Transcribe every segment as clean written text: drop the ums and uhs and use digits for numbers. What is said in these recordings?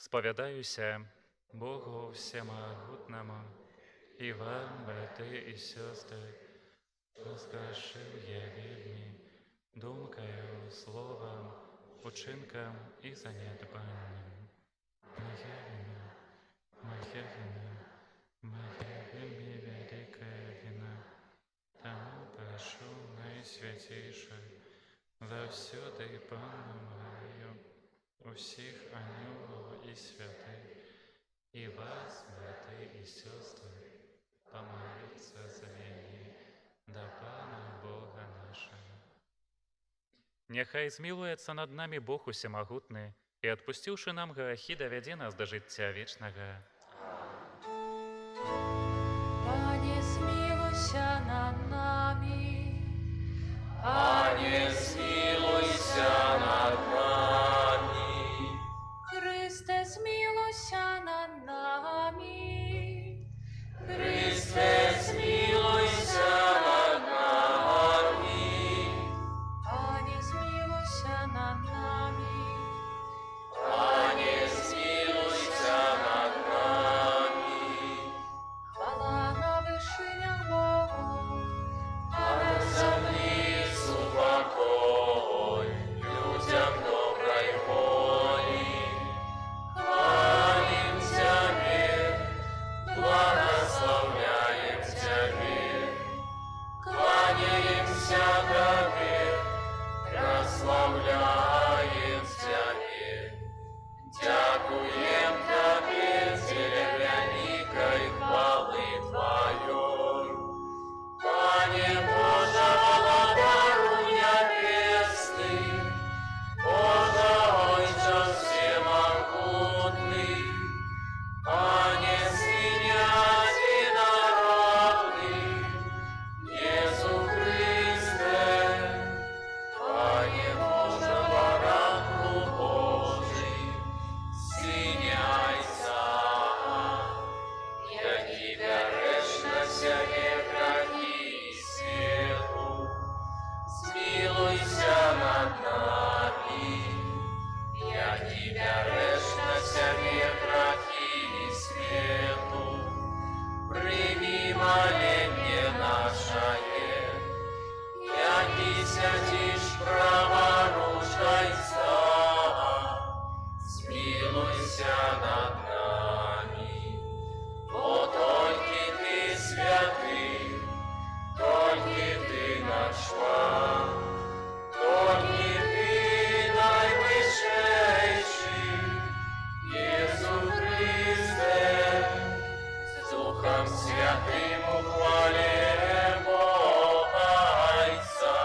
Споведаюся Богу всемогутному, и вам, браты и сестры, возграшив я вельми, думкою, словом, учинком и занедбанням. Моя вина, моя вельми великая вина. Тому прошу Найсвятейший, завсёды Пану мою, у всех ангелов и святых, и вас, браты и сестры, помолиться за меня, до Пана Бога нашего. Нехай змилуется над нами Бог усемогутный, и, отпустивши нам грехи, доведи нас до життя вечного. Пане, змилуйся над нами. Пане, змилуйся над нами. Христе, змилуйся над нами. Христе, змилуйся над нами. Пане, змилуйся над нами. Пане, змилуйся над нами. Хвала на вишинях Богу, А на землі супокой людям доброй воли. Хвалим Тебе, благословляем Тебе, кланяемся Тебе, прославляем Тебе. Дякуем Тебе, Теле великой хвалы Твоей. Пане Боже, владару небесный, Боже, Отче всемогутный, Пане, Сыне единородный, Иису Христе, Пане Боже, баранку Божий, Сыне Отца, я Тебя грешно себе грехи свету, смилуйся над нами. Я Тебя грешно себе грехи свету, прими моление нашее, яки сядешь праворучкой ста, смилуйся над нами. О, только Ты святый, только Ты наш Пан, только Ты наивысший, Иисус Христе, с Духом Святым у хвале Бога Отца.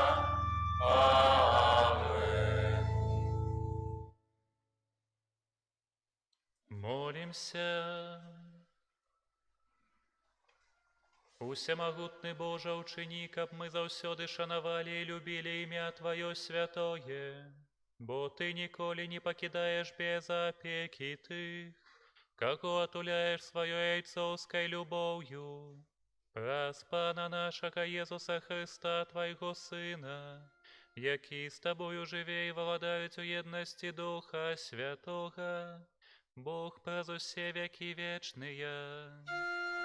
Аминь. Молимся. Усемогутный Боже, учини, каб мы заўсёды шанавали и любили имя Твое святое, бо Ты николи не покидаешь без опеки Ты, како отуляешь свое яйцовской любовью. Праз Пана нашего Иисуса Христа, Твоего Сына, який с Тобою живе и владает у едности Духа Святого, Бог праз усе веки вечные.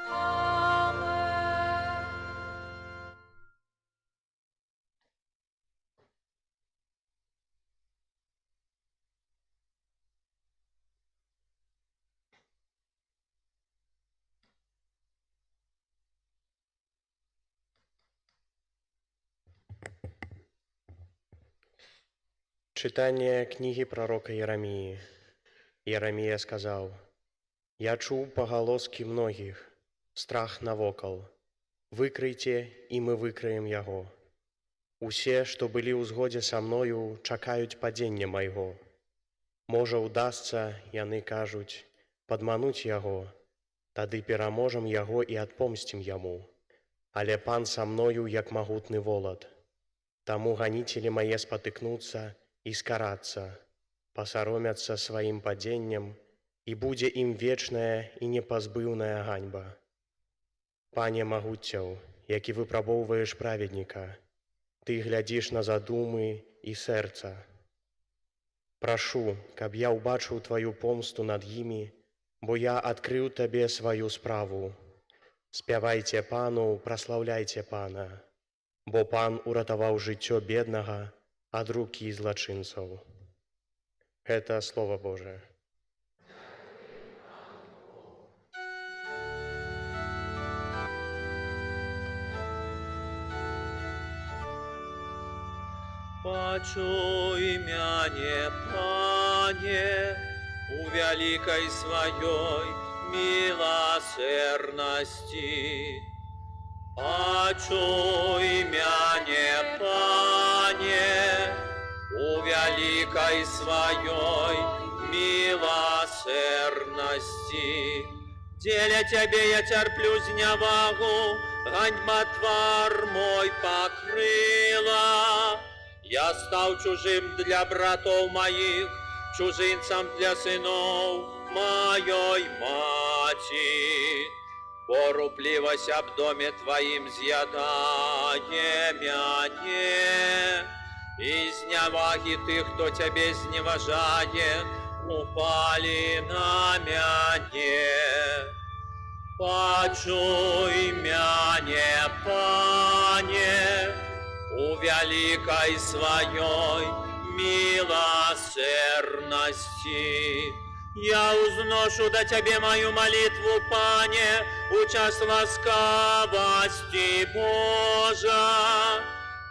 Амен. Читание книги пророка Иеремии. Иеремия сказал: «Я чуў поголоски многих, страх навокал. Выкрыйте, и мы выкрыем яго. Усе, што былі ў згодзе са мною, чакаюць падзення майго. Можа, удасца, яны кажуць, падмануць яго, тады пераможам яго і адпомсцім яму. Але Пан са мною, як магутны волат. Таму ганіцелі мае спатыкнуцца і скарацца, пасаромяцца сваім падзеннем, і будзе ім вечная і непазбыўная ганьба. Пане магуццяў, які выпрабоўваеш праведніка, Ты глядзіш на задумы і сэрца. Прашу, каб я ўбачыў тваю помсту над імі, бо я адкрыў табе сваю справу. Спявайце пану, праслаўляйце пана, бо пан уратаваў жыццё беднага ад рукі злачынцаў. Гэта Слова Божае. Почуй мяне, Пане, у великой своей милосердности. Почуй мяне, Пане, у великой своей милосердности. Деля Тебе я терплю зневагу, ганьба твар мой покрыла. Я стал чужим для братов моих, чужинцем для сынов моей мати. Порупливость об доме Твоим з'ядає мяне, и зневаги тых, кто Тебе зневажает, упали на мяне. Почуй мяне, Пане, у великой своей милосердности. Я узношу до Тебе мою молитву, Пане, у час ласкавости Божа.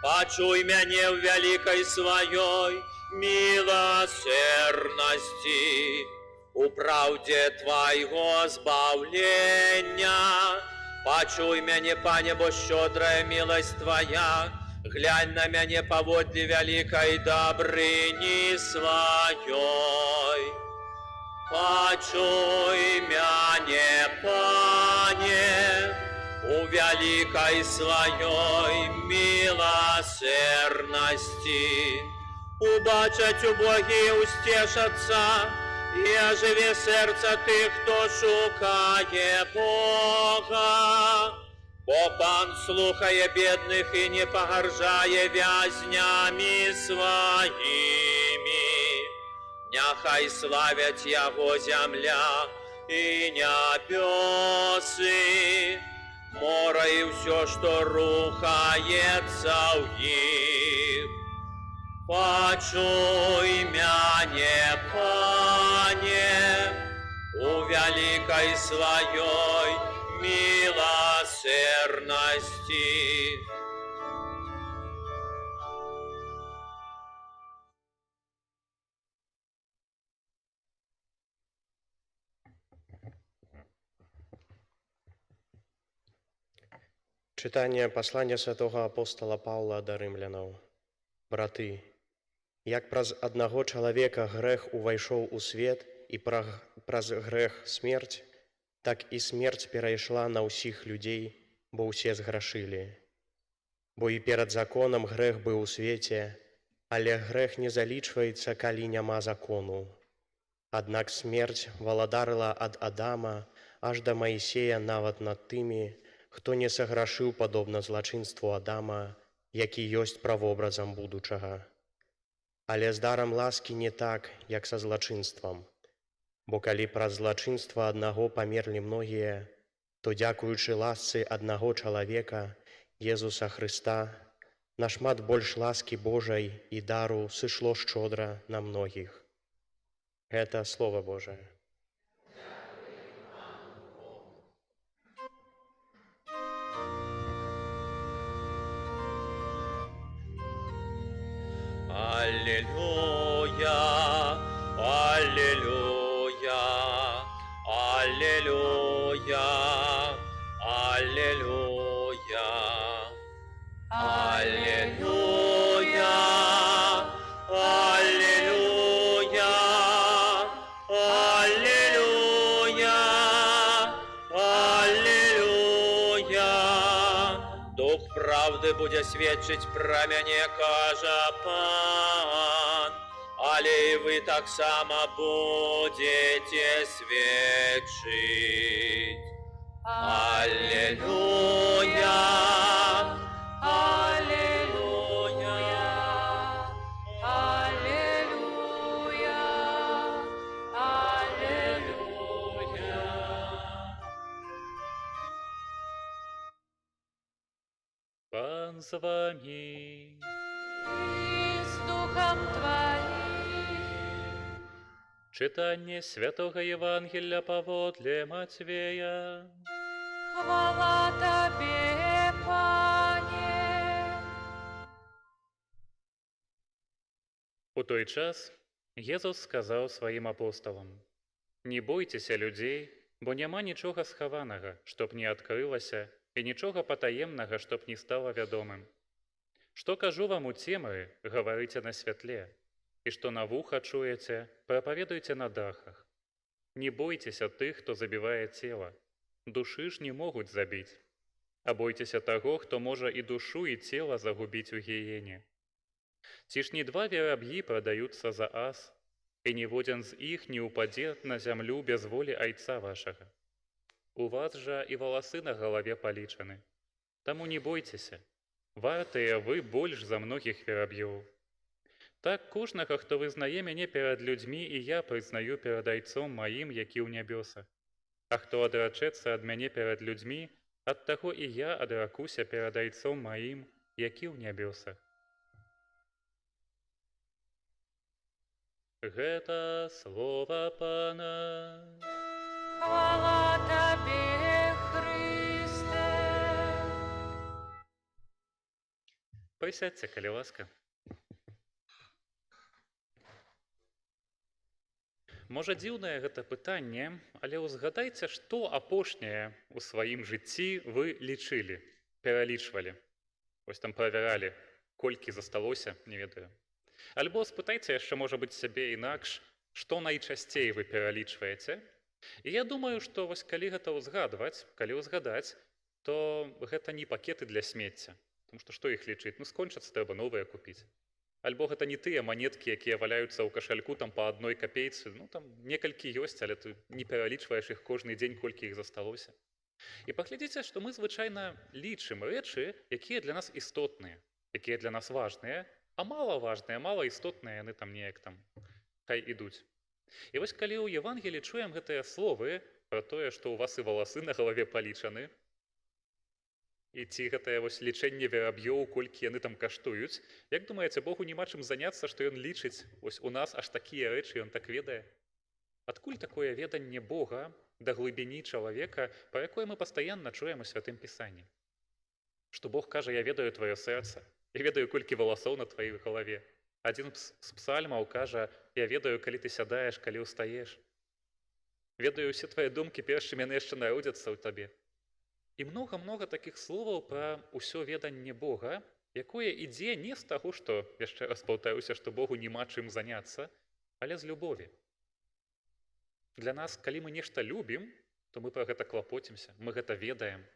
Почуй меня в великой своей милосердности, у правде Твоего збавления. Почуй меня, Пане, бо щедрая милость Твоя, глянь на меня поводле великой добрыни своей. Почуй мяне, Пане, у великой своей милосердности. Убачать убоги устешатся, и оживи сердце тых, кто шукає Бога. Бо Пан слухає бедных и не погоржає вязнями своими. Няхай славять Яго земля и небесы, море и все, что рухается в них. Почуй мяне, Пане, у великой своей милосердности. Чытанне паслання святого апостола Паўла да рымлянаў. Браты, як праз аднаго чалавека грэх увайшоў у свет і праз грэх смерць, так і смерць перайшла на ўсіх людзей, бо ўсе зграшылі. Бо і перад законам грэх быў у свеце, але грэх не залічваецца, калі няма закону. Аднак смерць валадарыла ад Адама аж да Маісея нават над тымі, хто не саграшыў падобна злачынству Адама, які ёсць правобразам будучага. Але з дарам ласкі не так, як са злачынствам. Бо калі праз злачынства аднаго памерлі многія, то дзякуючы ласцы аднаго чалавека, Езуса Хрыста, нашмат больш ласкі Божай і дару сышло шчодра на многіх. Гэта Слова Божае. Аллилуйя, аллилуйя, аллилуйя, аллилуйя, аллилуйя, аллилуйя, аллилуйя, аллилуйя. Дух правды буде свідчить про мене, каже Пан, але і ви так само будете свідчить. Аллилуйя, Аллилуйя, Аллилуйя, з вами. И с Духом Твоим. Читання Святого Євангелія паводле Матвея. Хвала Тебе, Пане. У той час Єсус сказав своїм апостолам: «Не бойтеся людей, бо няма нічога схаванага, чтоб не адкрылася, і нічога патаемнага, чтоб не стало вядомым. Што кажу вам у цемры, гаварыце на святле, і што на вуха чуеце, прапаведуйце на дахах. Не бойцеся тых, хто забівае цела, душы ж не могуць забіць. А бойцеся таго, хто можа і душу, і цела загубіць у гіене. Ці ж не два вераб'і прадаюцца за ас, і ніводзін з іх не ўпадзе на зямлю без волі айца вашага. У вас жа і валасы на галаве палічаны. Таму не бойцеся, вартыя вы больш за многіх вераб'ёў. Так кожнага, хто вызнае мяне перад людзьмі, і я прызнаю перад айцом маім, які ў нябёсах. А хто адрачэцца ад мяне перад людзьмі, ад таго і я адракуся перад айцом маім, які ў нябёсах. Гэта слова Пана. Хвала Тебе, Христе. Прысядьце, калі ласка. Можа, дзіўнае гэта пытанне, але ўзгадайце, што апошняе ў сваім жыцці вы лічылі, пералічвалі. Вось там правяралі, колькі засталося, не ведаю. Альбо спытайце яшчэ, можа быць, сябе інакш, што найчасцей вы пералічваеце. І я думаю, што вось калі гэта ўзгадваць, калі ўзгадаць, то гэта не пакеты для смецця. Тому што іх лічыць? Ну, скончацца, трэба новыя купіць. Альбо гэта не тыя манеткі, якія валяюцца ў кашальку там па адной капейцы. Ну, там некалькі ёсць, але ты не пералічваеш іх кожны дзень, колькі іх засталося. І паглядзіце, што мы звычайна лічым рэчы, якія для нас істотныя, якія для нас важныя, а мала важныя, мала істотныя, яны там неяк там хай ідуць. І вось калі ў Евангелі чуем гэтыя словы пра тое, што ў вас і валасы на галаве палічаны, і ці гэтае вось лічэнне вераб'ёў, колькі яны там каштуюць, як думаеце, Богу няма чым заняцца, што ён лічыць вось у нас аж такія рэчы, ён так ведае? Адкуль такое веданне Бога да глыбіні чалавека, пра якое мы пастаянна чуем у Святым Пісанні? Што Бог кажа: «Я ведаю тваё сэрца, я ведаю, колькі валасоў на тваёй галаве». Адзін з псальмаў кажа: «Я ведаю, калі ты сядаеш, калі ўстаеш. Ведаю ўсе твае думкі, перш чым яны яшчэ народзяцца ў табе». І многа-многа такіх словаў пра ўсё веданне Бога, якое ідзе не з таго, што, яшчэ раз паўтаруся, што Богу няма чым заняцца, але з любові. Для нас, калі мы нешта любім, то мы пра гэта клапоцімся, мы гэта ведаем.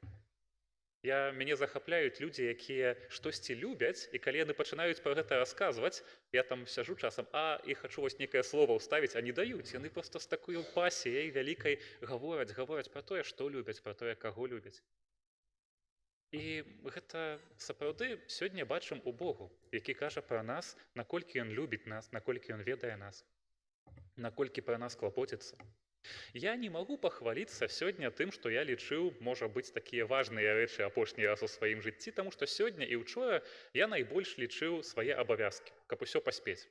Мяне захапляюць людзі, якія штосьці любяць, і калі яны пачынаюць пра гэта расказваць, я там сяджу часам, і хачу вось некае слова ўставіць, а не даюць. Яны проста з такой пасіяй вялікай гавораць пра тое, што любяць, пра тое, каго любяць. І гэта сапраўды сёння бачым у Богу, які кажа пра нас, наколькі ён любіць нас, наколькі ён ведае нас, наколькі пра нас клапоціцца. Я не магу пахваліцца сёння тым, што я лічыў, можа быць, такія важныя рэчы апошні раз у сваім жыцці, таму што сёння і ўчора я найбольш лічыў свае абавязкі, каб усё паспець.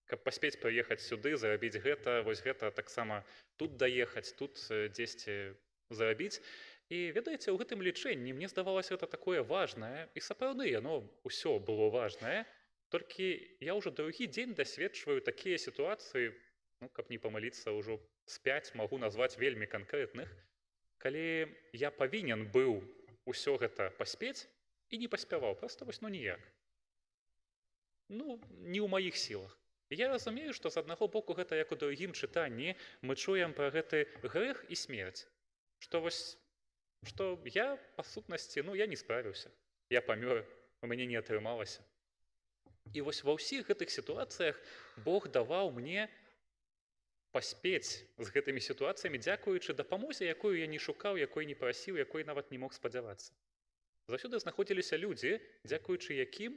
Каб паспець прыехаць сюды, зарабіць гэта, вось гэта таксама тут даехаць, тут дзесьці зарабіць. І ведаеце, у гэтым лічэнні мне здавалася гэта такое важнае, і сапраўды яно ўсё было важнае, толькі я ўжо другі дзень дасведчваю такія сітуацыі, каб не памыліцца, ўжо з 5 магу назваць вельмі канкрэтных, калі я павінен быў усё гэта паспець і не паспяваў, проста вось ніяк. Не ў маіх сілах. Я разумею, што з аднаго боку гэта, як у другім чытанні, мы чуем пра гэты грэх і смерць, што я, па сутнасці, я не справіўся, я памёр, у мяне не атрымалася. І вось ва ўсіх гэтых сітуацыях Бог даваў мне паспець з гэтымі сітуацыямі, дзякуючы дапамозе, якую я не шукаў, якой не прасіў, якой нават не мог спадзявацца. Заўсёды знаходзіліся людзі, дзякуючы якім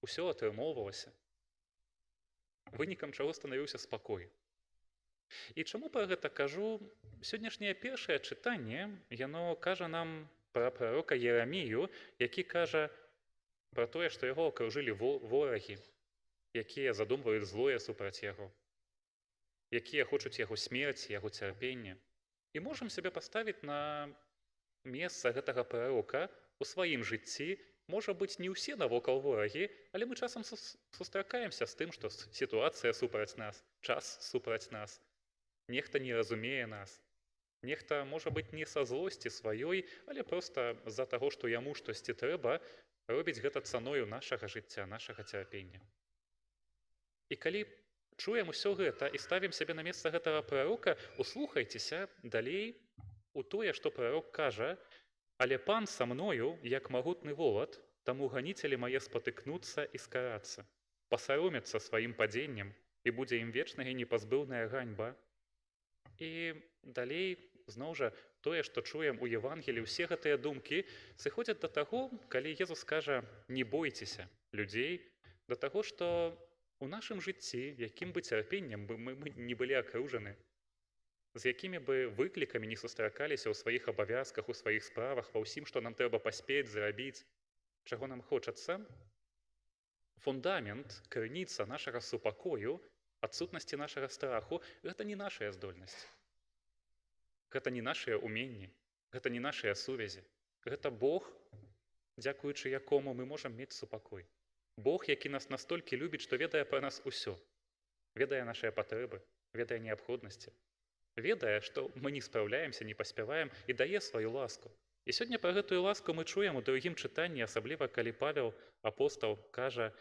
усё атрымоўвалася. Вынікам чаго станавіўся спакой. І чаму пра гэта кажу? Сённяшняе першае чытанне, яно кажа нам пра прарока Ерамію, які кажа: пра тое, што яго акружылі ворагі, якія задумваюць злое супраць яго, якія хочуць яго смерці, яго цярпення. І можам сябе паставіць на месца гэтага прарока у сваім жыцці. Можа быць, не ўсе навокал ворагі, але мы часам сустракаемся з тым, што сітуацыя супраць нас, час супраць нас. Нехта не разумее нас. Нехта, можа быць, не са злосці сваёй, але проста з-за таго, што яму штосьці трэба, робіць гэта цаною нашага жыцця, нашага цярпення. І калі чуем усё гэта і ставім сябе на месца гэтага прарока, услухайцеся далей у тое, што прарок кажа: «Але пан са мною, як магутны волат, таму ганіцелі мае спатыкнуцца і скарацца, пасаромяцца сваім падзеннем, і будзе ім вечная і непазбыўная ганьба». І далей, зноў жа, тое, што чуем у Евангеліі, усе гэтыя думкі сыходзяць да таго, калі Езус кажа: «Не бойцеся людзей», да таго, што у нашым жыцці, якім бы цярпеннем бы мы не былі акружаны, з якімі бы выклікамі не сустракаліся ў сваіх абавязках, у сваіх справах, ва ўсім, што нам трэба паспець зрабіць, чаго нам хочацца, фундамент, крыніца нашага супакою, адсутнасці нашага страху – гэта не нашая здольнасць. Гэта не нашыя ўменні, гэта не нашыя сувязі. Гэта Бог, дзякуючы якому мы можам мець супакой. Бог, які нас настолькі любіць, што ведае пра нас усё. Ведае нашыя патрэбы, ведае неабходнасці. Ведае, што мы не спраўляемся, не паспяваем, і дае сваю ласку. І сёння пра гэтую ласку мы чуем у другім чытанні, асабліва калі Павел, апостал, кажа,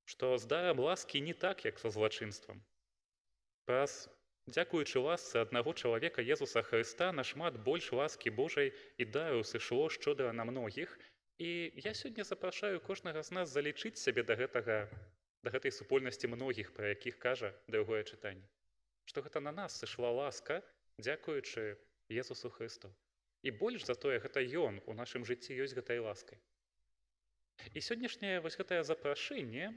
што з дарам ласкі не так, як са злачынствам. Праз, дзякуючы ласцы аднаго чалавека Езуса Хрыста, нашмат больш ласкі Божай і дару сышло шчодра на многіх. І я сёння запрашаю кожнага з нас залічыць сябе да гэтай супольнасці многіх, пра якіх кажа другое чытанне. Што гэта на нас сышла ласка, дзякуючы Езусу Хрысту. І больш за тое, гэта Ён у нашым жыцці ёсць гэтай ласкай. І сённяшняе вось гэтае запрашэнне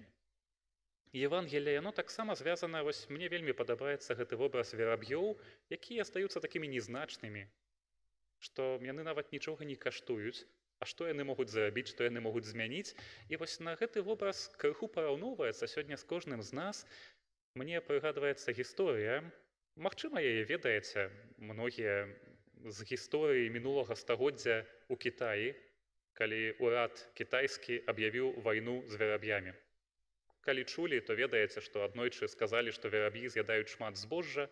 Евангелія, яно таксама звязана, вось мне вельмі падабаецца гэты вобраз вераб'ёў, якія астаюцца такімі незначнымі, што яны нават нічога не каштуюць, а што яны могуць зрабіць, што яны могуць змяніць. І вось на гэты вобраз крыху параўноўваецца сёння з кожным з нас. Мне прыгадваецца гісторыя, магчыма, яе ведаеце, многія з гісторыі мінулага стагоддзя ў Кітаі, калі ўрад кітайскі аб'явіў вайну з вераб'ямі. Калі чулі, то ведаеце, што аднойчы сказалі, што вераб'і з'ядаюць шмат збожжа,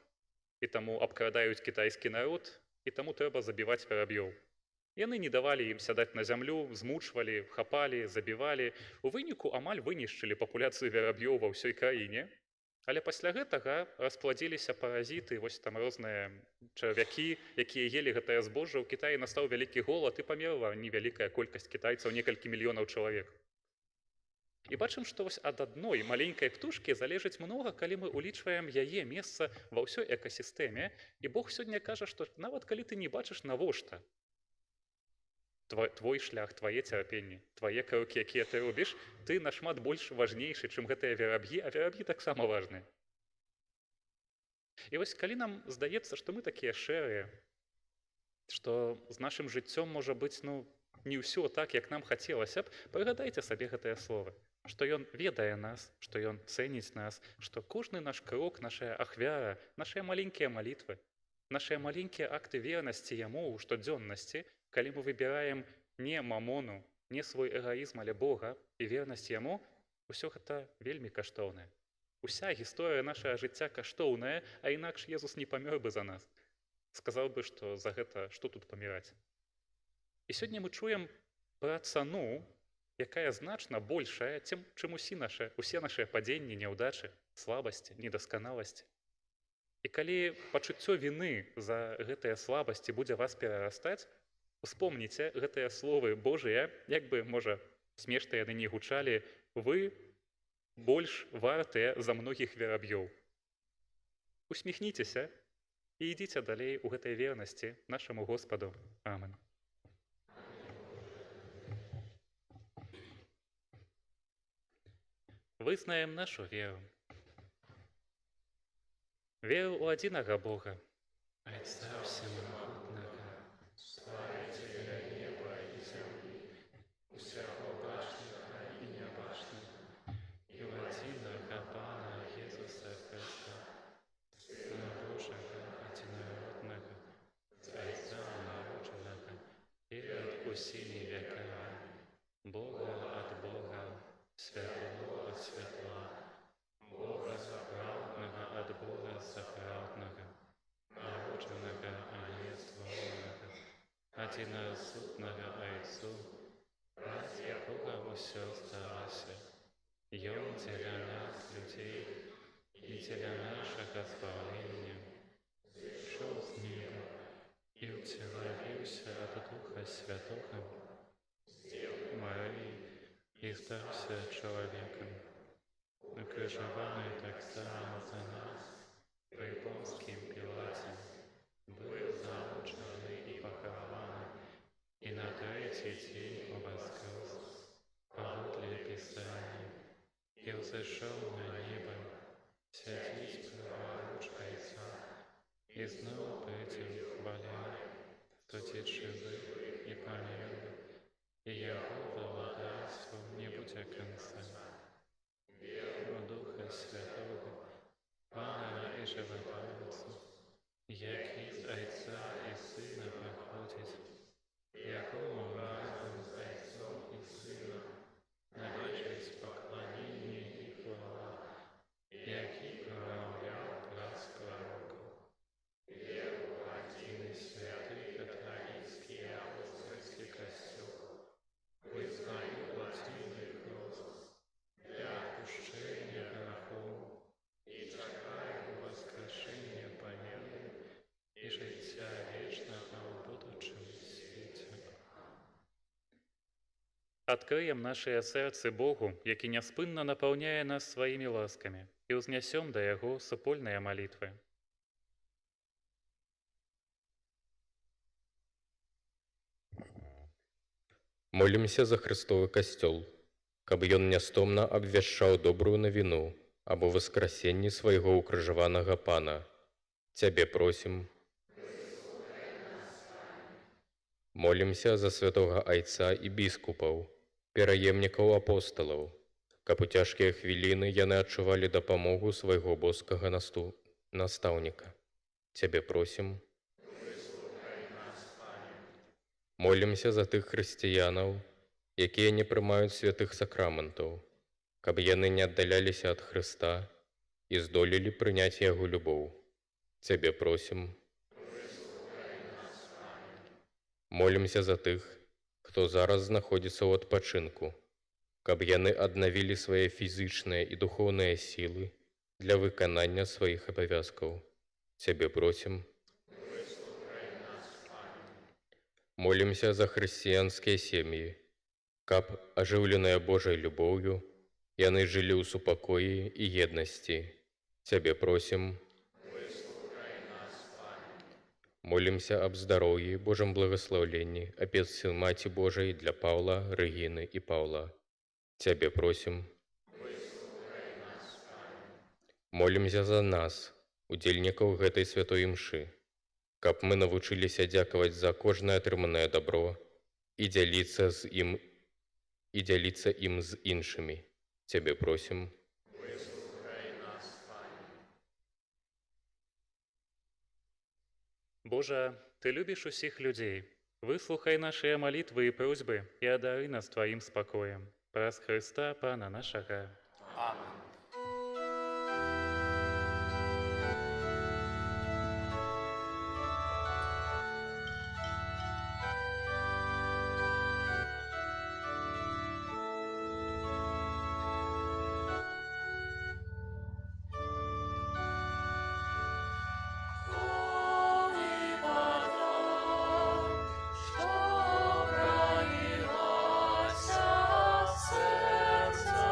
і таму абкрадаюць кітайскі народ, і таму трэба забіваць вераб'ёў. Яны не давалі ім сядаць на зямлю, змучвалі, хапалі, забівалі. У выніку амаль вынішчылі папуляцыю вераб'ёў ва ўсёй краіне. Але пасля гэтага распладзіліся паразіты, вось там розныя чарвякі, якія елі гэтае збожжа. У Кітаі настаў вялікі голад і памерла невялікая колькасць кітайцаў, некалькі мільёнаў чалавек. І бачым, што вось ад адной маленькай птушкі залежыць многа, калі мы улічваем яе месца ва ўсёй экасістэме. І Бог сёння кажа, што нават калі ты не бачыш навошта твой шлях, твае цярпенні, твае крокі, якія ты робіш, ты нашмат больш важнейшы, чым гэтыя вераб'і, а вераб'і таксама важныя. І вось калі нам здаецца, што мы такія шэрыя, што з нашым жыццём можа быць, не ўсё так, як нам хацелася б, прыгадайце сабе гэтыя словы, што Ён ведае нас, што Ён цэніць нас, што кожны наш крок, нашая ахвяра, нашыя маленькія малітвы, нашыя маленькія акты вернасці Яму ў штодзённасці, калі мы выбіраем не мамону, не свой эгоізм, але Бога і вернасць Яму, усё гэта вельмі каштоўнае. Уся гісторыя нашага жыцця каштоўная, а інакш Езус не памёр бы за нас. Сказаў бы, што за гэта што тут паміраць. І сёння мы чуем пра цану, якая значна большая, чым усе нашыя падзенні, няўдачы, слабасці, недасканаласці. І калі пачуццё віны за гэтыя слабасці будзе вас перарастаць, успомніце гэтыя словы Божыя, як бы, можа, смешна яны не гучалі, вы больш вартыя за многіх вераб'ёў. Усміхніцеся і ідзіце далей у гэтай вернасці нашаму Господу. Амен. Вызнаем нашу веру. Веру у адзінага Бога, Айца всемагутнага, стварыцеля неба і зямлі, усяго бачнага усеми веками, Бога от Бога, святого от святого, Бога сохранного от Бога сохранного, народженного, а не створеного, одиносутного Отцу, от якого все сталося, и Он для нас, людей, и для нашего спасения, шел с неба и утеловился от Духа Святого, Марии, и стался человеком, окруженный так само за нас, при Понским Пилате, был замученный и похоронен, и на третий день воскрес, подле Писания, и взошел на небо, сядет праворуч Отца, и снова придет в хвале, судить живых и померных, и Его владычеству не будет конца. Веру Духа Святого, Пана и Животворца, який з Отца и Сына походит, якому разом с Отцом и Сыном належить поклонение и хвала, який проявлял глаз пророков. Веру в один и святый католический апостольский костел, вызнаю латинный крест для отпущения грехов и чекаю воскрешения помилуй и життя вечного в будущем світі. Откроем наше сердце Богу, який неспынно наполняет нас своими ласками, и узнесем до Его супольные молитвы. Молимся за Христовы костел, каб ён нястомна абвяшчаў добрую навіну або воскресенні свайго укрыжаванага Пана. Цябе просім. Молимся за святого Айца і біскупаў, пераемнікаў апосталаў, каб у цяжкія хвіліны яны адчувалі дапамогу свайго боскага настаўніка. Цябе просім. Молимся за тых хрысціянаў, якія не прымаюць святых сакраментаў, каб яны не аддаляліся ад Хрыста і здолелі прыняць Яго любоў. Цябе просім. Молимся за тых, хто зараз знаходзіцца ў адпачынку, каб яны аднавілі свае фізічныя і духоўныя сілы для выканання сваіх абавязкаў. Цябе просім. Молимся за хрысціянскія сем'і, каб, ажыўленыя Божай любоўю, яны жылі ў супакоі і еднасці. Цябе просім. Молимся аб здароўі, Божым благаслаўленні, апецы Маці Божай для Паўла, Рэгіны і Паўла. Цябе просім. Молимся за нас, удзельнікаў гэтай святой імшы, каб мы навучыліся дзякаваць за кожнае атрыманае дабро і дзяліцца ім з іншымі. Цябе просім. Боже, Ты любишь усіх людей. Выслухай наши молитвы и просьбы и одари нас Твоим спокоем. Праз Христа, Пана нашего. Аминь. Что пролилась от сердца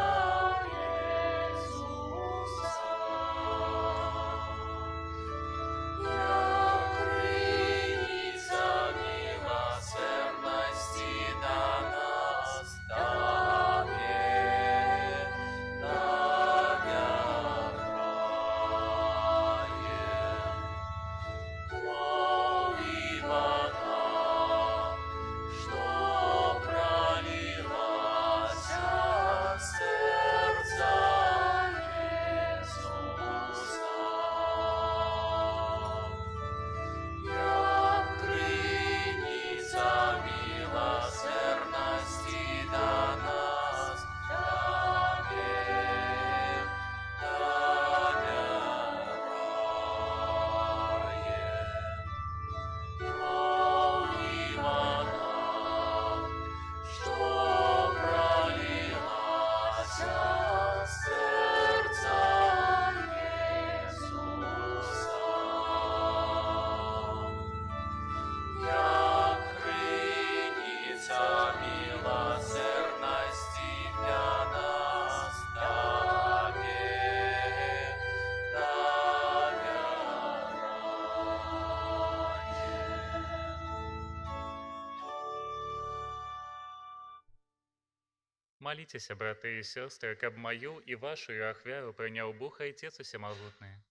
Молитесь, браты и сестры, каб мою и вашу ахвяру прыняў Бог Отец Усемагутны.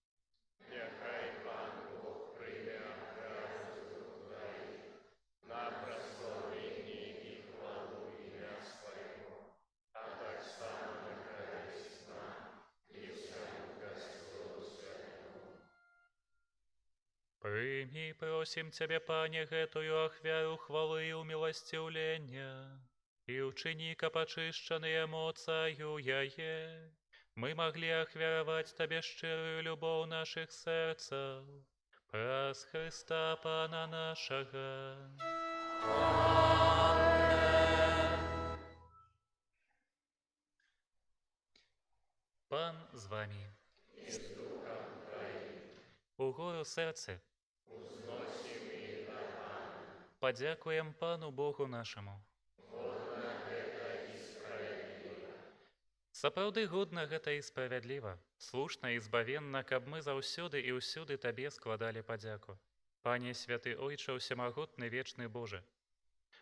Прыми, просим Тебе, Пане, гэтую ахвяру хвалы і умилостивлення, і учини, каб очищенные моцаю яе, мы могли ахвяровать Тебе щирую любовь наших сердцев, праз Христа Пана нашего. Пан з вами. Угору серце. Подякуем Пану Богу нашему. Сапраўды годна гэта і справядліва, слушна і збавенна, каб мы заўсёды і ўсюды Табе складалі падзяку. Пане святы Ойча Усемагутны вечны Боже,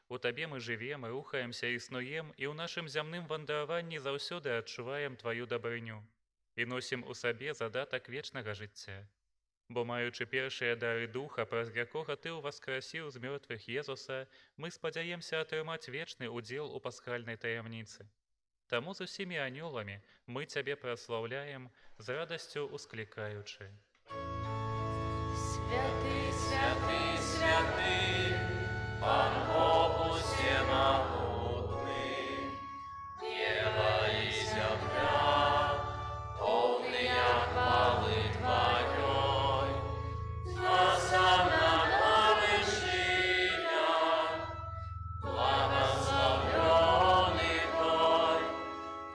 у Табе мы жывем, рухаемся, існуем, і ў нашым зямным вандраванні заўсёды адчуваем Тваю дабрыню і носім у сабе задатак вечнага жыцця. Бо маючы першыя дары духа, праз якога Ты ўваскрасіў з мёртвых Езуса, мы спадзяемся атрымаць вечны ўдзел у пасхальнай таямніцы. Таму з усімі анёламі мы Цябе праслаўляем, з радасцю усклікаючы. Святы, святы, святы, Пан Бог Усемагутны, неба і зямля, поўныя хвалы Тваёй, Осанна на вышинях, благословленный Той,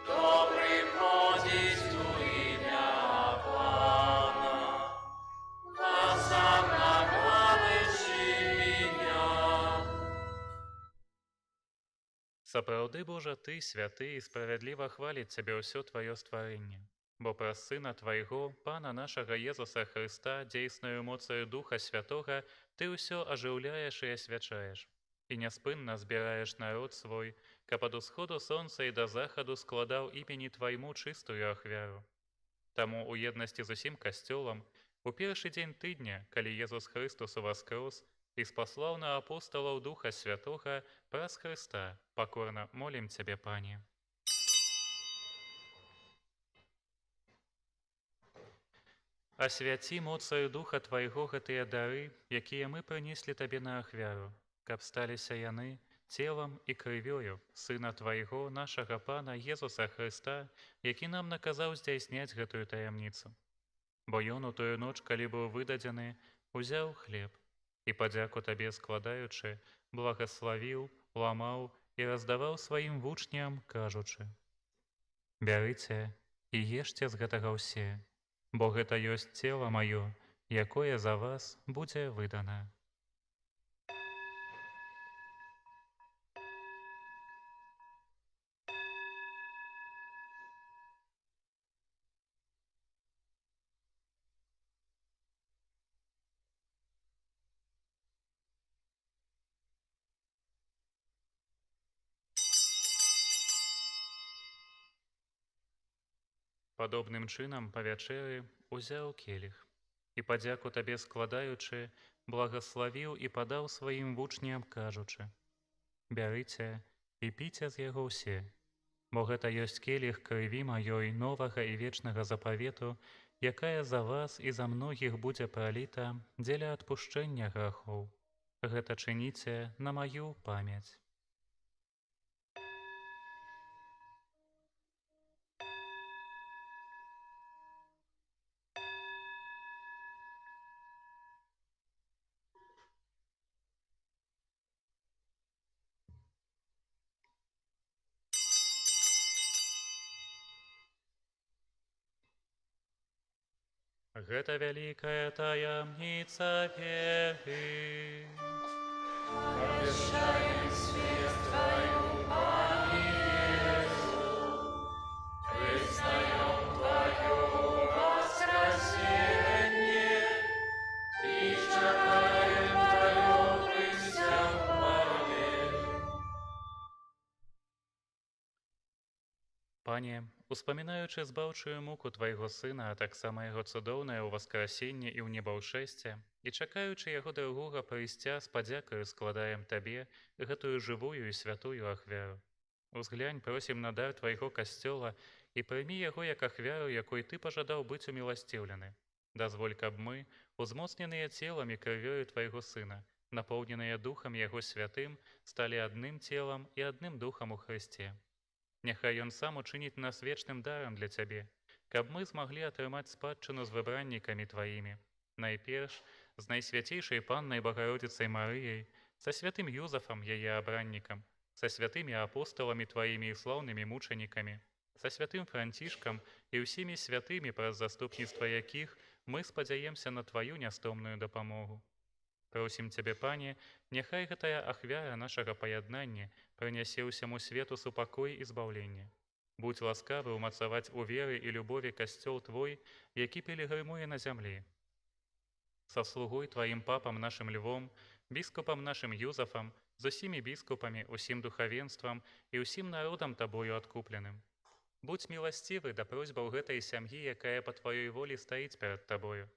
кто приходит у имя Пана. Осанна на вышинях. Сапраўды, Божа, Ты, святы і справядліва хваліць Цябе ўсё Тваё стварэнне. Бо праз Сына Твайго, Пана нашага Езуса Христа, дзейсною моцаю Духа Святога, Ты ўсё ажыўляеш і асвячаеш, і няспынна збіраеш народ свой, каб ад усходу сонца і да захаду складаў імені Твайму чыстую ахвяру. Таму у еднасці з усім касцёлам, у першы дзень тыдня, калі Езус Христус уваскрос і спаслаў на апосталаў Духа Святога праз Христа, пакорна молім Цябе, Пане. Асвяці моцаю Духа Твайго гэтыя дары, якія мы прынеслі Табе на ахвяру, каб сталіся яны целам і крывёю Сына Твайго, нашага Пана Езуса Христа, які нам наказаў здзяйсняць гэтую таямніцу. Бо Ён у тую ноч, калі быў выдадзены, узяў хлеб і, падзяку Табе складаючы, благаславіў, ламаў і раздаваў сваім вучням, кажучы: «Бярыце і ешце з гэтага ўсе, бо гэта ёсць цела маё, якое за вас будзе выдана». Падобным чынам па вячэры узяў келіх і, падзяку Табе складаючы, благаславіў і падаў сваім вучням, кажучы: «Бярыце і піце з яго ўсе, бо гэта ёсць келіх крыві маёй новага і вечнага запавету, якая за вас і за многіх будзе праліта дзеля адпушчэння грахоў. Гэта чыніце на маю памяць». Гэта вялікая таямніца веры. Обещаем свет Твою, Пане Иису, признаем Твое воскресение и чекаем Твое присягу. Пане, успамінаючы збаўчую муку Твайго Сына, а таксама Яго цудоўнае ўваскрасенне і ў небаўшэсце, і чакаючы Яго другога прыйсця, з падзякаю складаем Табе гэтую жывую і святую ахвяру. Узглянь, просім на дар Твайго касцёла і прымі яго як ахвяру, якой Ты пажадаў быць уміласціўлены. Дазволь, каб мы, узмоцненыя целам і крывёю Твайго Сына, напоўненыя Духам Яго святым, сталі адным целам і адным Духам у Хрысце. Няхай Ён сам учыніць нас вечным дарам для Цябе, каб мы змаглі атрымаць спадчыну з выбраннікамі Тваімі. Найперш, з Найсвяцейшай Паннай Багародзіцай Марыяй, са святым Юзафам, яе абраннікам, са святымі апосталамі Тваімі і слаўнымі мучанікамі, са святым Францішкам і ўсімі святымі, праз заступніцтва якіх мы спадзяемся на Тваю нястомную дапамогу. Просім Цябе, Пане, няхай гэтая ахвяра нашага паяднання прынясе ўсяму свету супакой і збаўленне. Будзь ласкавы ўмацаваць у веры і любові касцёл Твой, які пілігрымуе на зямлі. Саслугуй Тваім папам нашым Львом, біскупам нашым Юзафам, з усімі біскупамі, усім духавенствам і ўсім народам Табою адкупленым. Будзь міласцівы да просьбаў гэтай сям'і, якая па Тваёй волі стаіць перад Табою.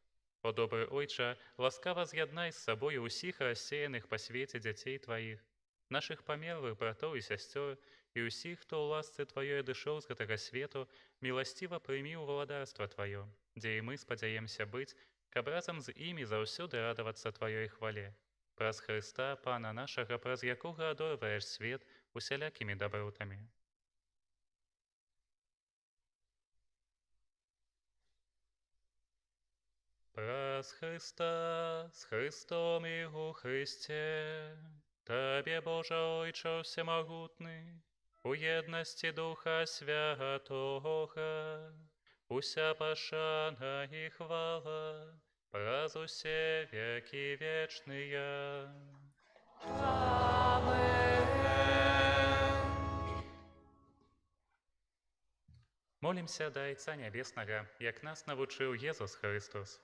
О добры Ойча, ласкава з'яднай з сабою ўсіх рассеяных па свеце дзяцей Тваіх, нашых памерлых братоў і сясцёр, і ўсіх, хто ў ласцы Тваёй адышоў з гэтага свету, міласціва прымі ў валадарства Тваё, дзе і мы спадзяемся быць, каб разам з імі заўсёды радавацца Тваёй хвале. Праз Хрыста, Пана нашага, праз якога адорваеш свет усялякімі дабротамі. Праз Христа, з Христом і у Христе, Табе, Божа Ойче всемогутний, у єдності Духа Святого, уся пошана і хвала, праз усе веки вечные. Молімся да Айца Нябеснага, як нас навучыў Езус Христос.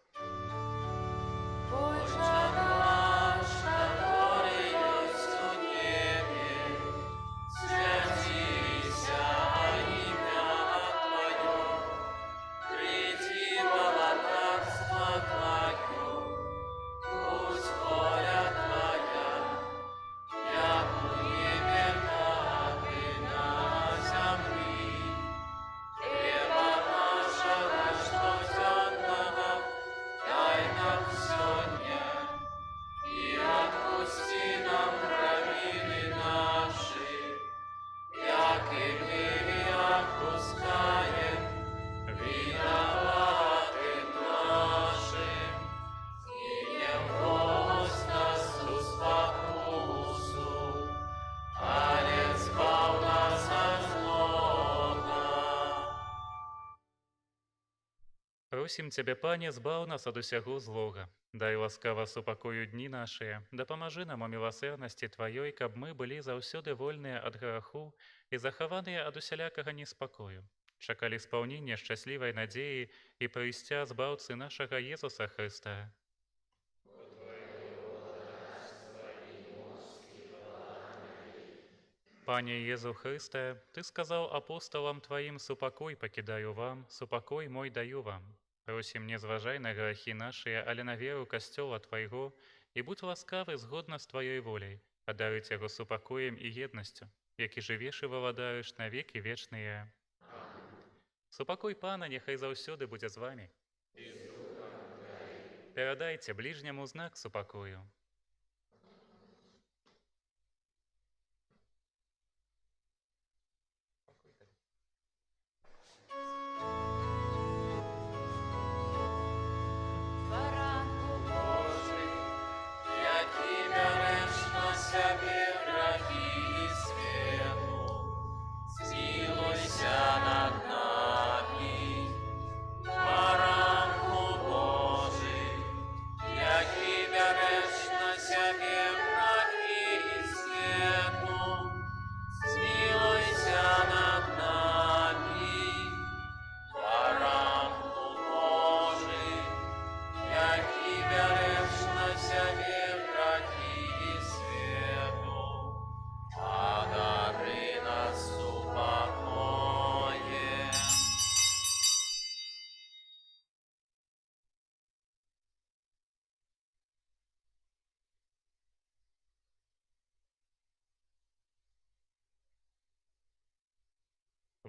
Отче наш, который есть у небе, святися имя Твое, приди царство Твое, пусть воля Твоя, як у небе, так и на земли. Хлеба нашего штодневного дай нам сегодня, и отпусти нам провины наши, як и мы отпускаем виноватым нашим, и не вводь нас в спокусу, але избав нас от злого. Просім Цябе, Пане, збаў нас ад усяго злога. Дай ласкава супакою дні нашыя, дапамажы нам у міласэрнасці Тваёй, каб мы былі заўсёды вольныя ад граху і захаваныя ад усялякага неспакою. Чакалі спаўнення шчаслівай надзеі і прыйсця збаўцы нашага Езуса Хрыста. Пане Езу Хрысте, Ты сказаў апосталам Тваім: «Супакой пакідаю вам, супакой мой даю вам». Просім, не зважай на грахі нашыя, але на веру касцёла Твайго, і будь ласкавы згодна з Тваёй воляй, адарыць яго супакоем і еднасцю, які жывеш і валадаеш на векі вечныя. Супакой Пана няхай заўсёды будзе з вамі. Перадайце бліжняму знак супакою. Баранку Божий, який береш на себе гріхи світу, змилуйся над нами. Баранку Божий, який береш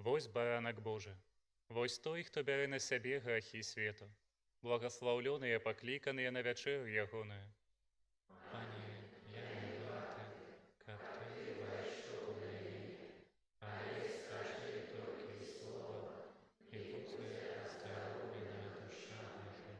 Вось баранак Божы, вось той, хто бярэ на сябе грахі свету. Благаслаўлёныя пакліканыя на вячэру ягоную. Пане, я не варты, каб ты ўвайшоў у мяне, але скажы толькі слова, і будзе аздароўлена душа моя.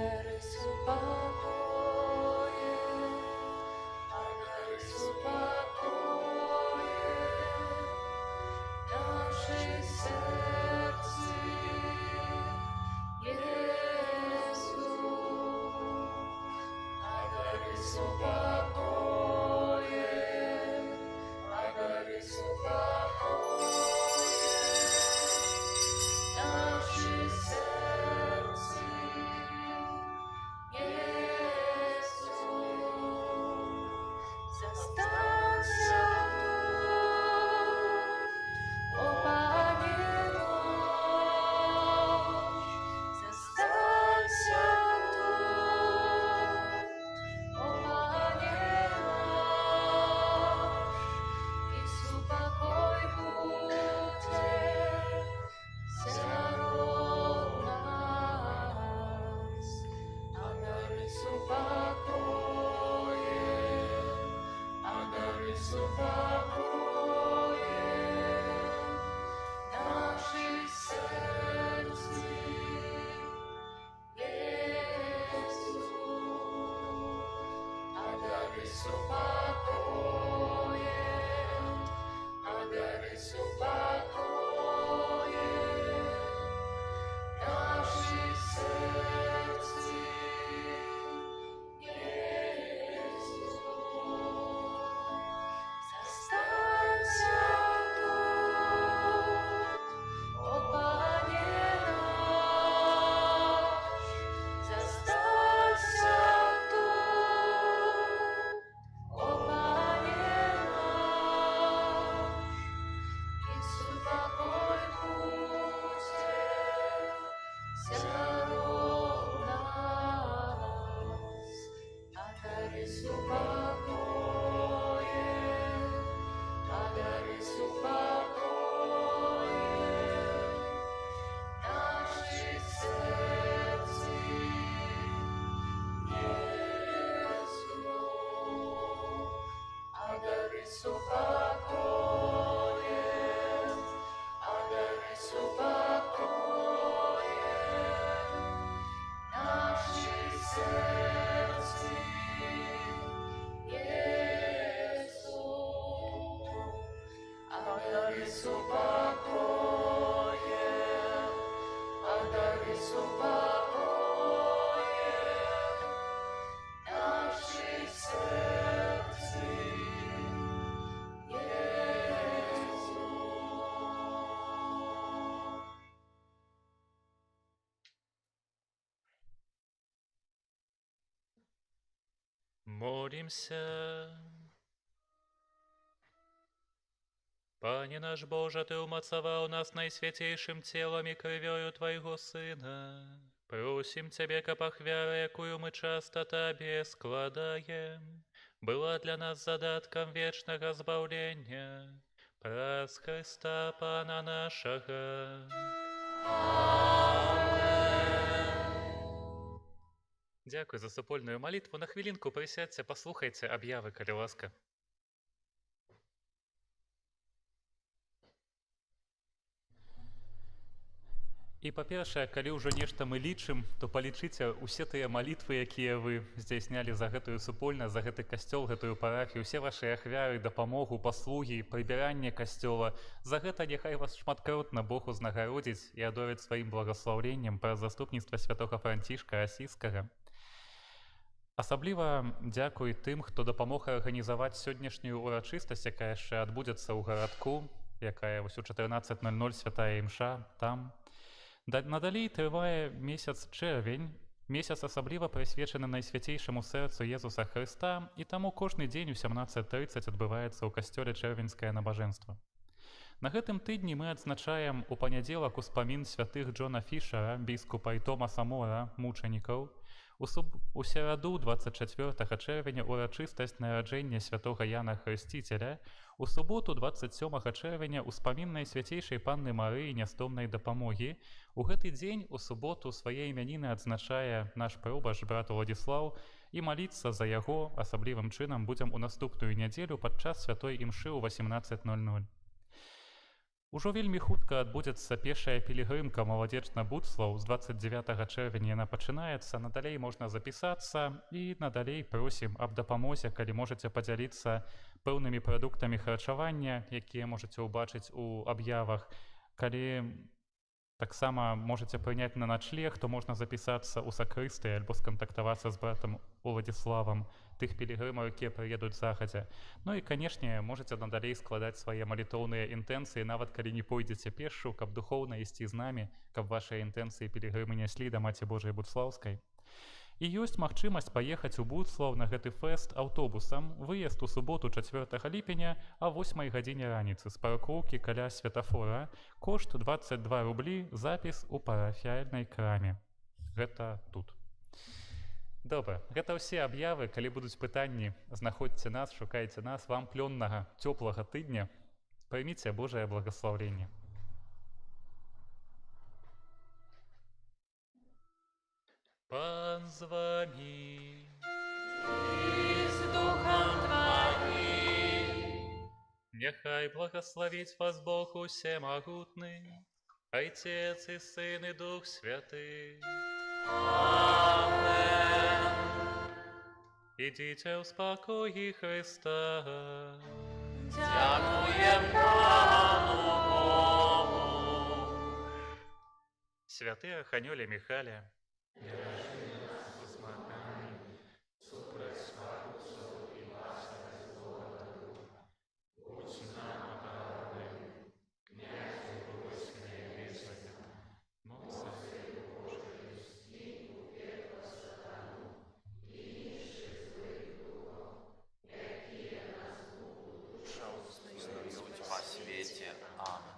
Адарису покое, адарису покое, наши сердце, Иисус. Адарису покое, адарису покое, наши сердце, Иисус. Застанься тут, о Пане наш, застанься тут, о Пане наш, и супокой будет сярод нас. Адарису покое, адарису покое, наши сердце, Иисус. Адарису покое, адарису покое, наши сердце, Иисус. Застанься тут, о Пане наш, застанься тут, о Пане наш, и супокой будет сярод нас. Адарису покое, адарису покое, наши сердце, Иисус. Адарису покое, адарису покое, наши сердце, Иисус. Адарису покое, адарису покое, наши сердце, Иисус. Молимся. Пане наш Боже, Ты умацаваў нас найсвятейшим телом и кровью Твоего Сына. Просим Тебе, каб ахвяра, якую мы часто Тебе складаем, была для нас задатком вечного збавления. Праз Христа Пана нашага. Дякую за супольную молитву. На хвилинку присядьте, послухайте объявы, калі ласка. І па-першае, калі ўжо нешта мы лічым, то палічыце ўсе тыя малітвы, якія вы здзяйснялі за гэтую супольнасць, за гэты касцёл, гэтую парафію, усе вашыя ахвяры, дапамогу, паслугі, прыбіранне касцёла. За гэта няхай вас шматкратна Бог узнагародзіць і адорыць сваім благаслаўленнем праз заступніцтва святога Францішка Асійскага. Асабліва дзякуй тым, хто дапамог арганізаваць сённяшнюю урачыстасць, якая яшчэ адбудзецца ў гарадку, якая вось у 14:00 святая імша там. Надалей трывае месяц чэрвень, месяц асабліва прысвечаны найсвяцейшаму сэрцу Езуса Хрыста, і таму кожны дзень у 17:30 адбываецца ў касцёле чэрвеньскае набажэнства. На гэтым тыдні мы адзначаем у панядзелак успамін святых Джона Фішера, біскупа і Томаса Мора, мучанікаў. У сераду 24 чэрвеня урачыстасць нараджэння святога Яна Хрысціцеля, у суботу 27 чэрвеня успамін найсвяцейшай панны Марыі нястомнай дапамогі. У гэты дзень у суботу свае імяніны адзначае наш прабаш брат Уладзіслаў, і маліцца за яго асаблівым чынам будзем у наступную нядзелю падчас святой імшы ў 18:00. Ужо вельмі хутка адбудзецца першая пілігрымка маладзечна Будслаў з 29 чэрвеня яна пачынаецца, надалей можна запісацца і надалей просім аб дапамозе, калі можаце падзяліцца пэўнымі прадуктамі харчавання, якія можаце ўбачыць у аб'явах. Калі таксама можаце прыняць на начлег, то можна запісацца ў сакрыстыі альбо скантактавацца з братам Уладзіславам тых пілігрымаў, якія прыедуць захадзя. Ну і, канешне, можаце надалей складаць свае малітоўныя інтэнцыі, нават калі не пойдзеце пешшу, каб духоўна ісці з намі, каб вашыя інтэнцыі пілігрымы няслі да Маці Божай Будслаўскай. І ёсць магчымасць паехаць у Будслаў на гэты фэст аўтобусам. Выезд у суботу 4 ліпеня а 8 гадзіне раніцы з паркоўкі каля светафора. Кошт 22 рублі, запіс у парафіяльнай краме. Гэта тут. Добра, гэта ўсе аб'явы. Калі будуць пытанні, знаходзьце нас, шукайце нас. Вам плённага, цёплага тыдня. Прыміце Божае благаслаўленне. Пан з вамі. И с Духом Твоим. Няхай благословить вас Бог усемогутный, Отец и Сын и Дух Святый. Амен. Идите в спокое Христа. Дякуем Пану Богу. Святые Арханёле Михаля, во свете. Аминь.